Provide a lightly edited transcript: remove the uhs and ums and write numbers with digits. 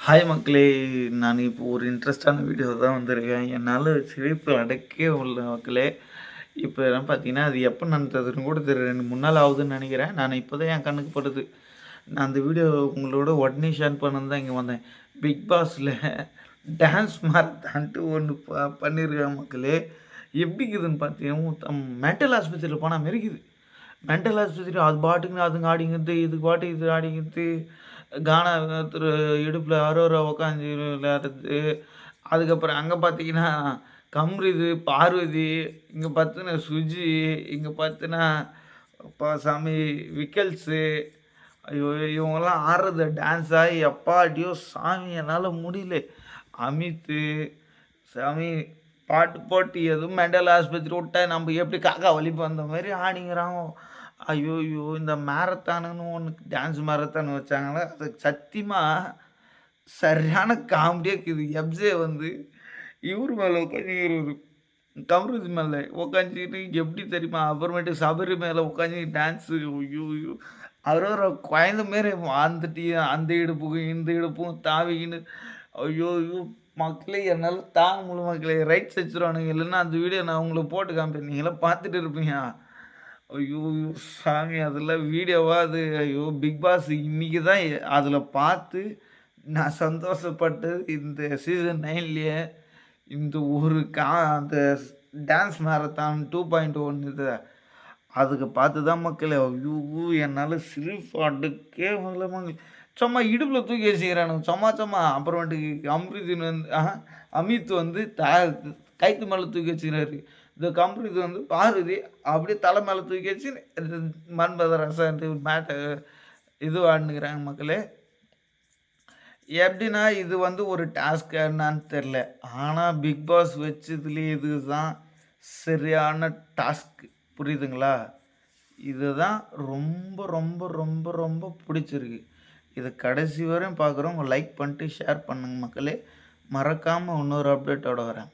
Hi மக்களே! நான் இப்போ ஒரு இன்ட்ரெஸ்ட்டான வீடியோ தான் வந்திருக்கேன். என்னால சிரிப்பு அடக்கவே முடியல மக்களே! இப்போ என்ன பார்த்தீங்கன்னா, அது எப்போ நடந்ததுன்னு கூட தெரியல. 2, 3 நாள் ஆகுதுன்னு நெனைக்கிறேன். நான் இப்போ தான் என் கண்ணுக்கு படுது. நான் அந்த வீடியோ உங்களோட உடனே ஷேர் பண்ணணுன்னு தான் இங்க வந்தேன். பிக் பாஸ்ல டான்ஸ் மாரத்தான்ட்டு ஒண்ணு பண்ணியிருக்காங்க மக்களே! எப்படி இருக்குதுன்னு பார்த்தீங்கன்னா, மென்டல் ஆஸ்பத்திரியில போன மாரி இருக்குது. மென்டல் ஆஸ்பத்திரி அது பாட்டுக்குன்னு அதுங்க ஆடிங்கிறது, இது பாட்டுக்கு இது ஆடிங்கிறது, கானா ஒருத்தரு இடுப்புல அரோரா உட்காந்து விளையாடுறது. அதுக்கப்புறம் அங்க பார்த்தீங்கன்னா, கம்ருது, பார்வதி, இங்க பார்த்தீங்கன்னா சுஜி, இங்க பார்த்தீங்கன்னா, அப்பா சாமி விக்கல்ஸு, ஐயோ! இவங்கலாம் ஆடுறது டான்ஸா எப்பாடியோ சாமி என்னால முடியல. அமித்து, சாமி பாட்டு போட்டு எதுவும் மெண்டல் ஆஸ்பத்திரி விட்டா நம்ம எப்படி காக்கா வலிப்போம் அந்த மாரி ஆடிங்கிறாங்க. ஐய்யய்யோ! இந்த மாரத்தானுன்னு ஒண்ணு டான்ஸ் மாரத்தான் வச்சாங்கல்ல, அது சத்தியமா சரியான காமெடியா இருக்குது. எப்ஜே வந்து இவரு மேல உட்காந்துக்கிறாரு. கம்ருதீன் மேல உட்காந்துக்கிட்டு எப்படி தெரியுமா? அப்புறமேட்டு சபரி மேல உட்காந்து டான்ஸு ஐய்யய்யோ! அவரு குழந்த மாரி வந்துட்டு அந்த இடுப்புக்கும், இந்த இடுப்பும் தாவிக்கின்னு ஐய்யய்யோ! மக்களே என்னால தாங்க முடியல மக்களே. ரைட்ஸ் வச்சுருவானுங்க. இல்லன்னா அந்த வீடியோ நான் உங்களுக்கு போட்டு காமிப்பேன். நீங்கலாம் பார்த்துட்டு இருப்பீங்க. ஐய்யய்யோ! சாமி அதெல்லாம் வீடியோவா அது? ஐயோ! பிக் பாஸ் இன்னைக்கு தான் அதில பார்த்து நான் சந்தோஷப்பட்டு இந்த சீசன் 9லயே இந்த ஒரு அந்த டான்ஸ் மாரத்தான் 2.1 இது அதுக்கு பார்த்து தான் மக்களே ஐயோ! என்னால சிரிப்பு அடக்கவே முடியல. சும்மா இடுப்புல தூக்கி வச்சுக்கிறானுங்க. சும்மா. அப்புறமேட்டுக்கு அம்ருதீன் வந்து அமித் வந்து கயித்து மேல தூக்கி வச்சுக்கிறாரு. இந்த கம்ருது வந்து பார்வதி அப்படியே தலை மேல தூக்கி வச்சு மன்மத ரசம் மேட்ட இது ஆடினுக்கிறாங்க மக்களே. எப்படின்னா, இது வந்து ஒரு டாஸ்க்கா என்னான்னு தெரியல. ஆனா, பிக் பாஸ் வச்சதுலயே இதுதான் சரியான டாஸ்க். புரியுதுங்களா? இதுதான் ரொம்ப புடிச்சிருக்கு. இத கடைசி வரையும் பார்க்குறவங்க லைக் பண்ணிட்டு, ஷேர் பண்ணுங்க மக்களே. மறக்காம இன்னொரு அப்டேட்டோட வரேன்.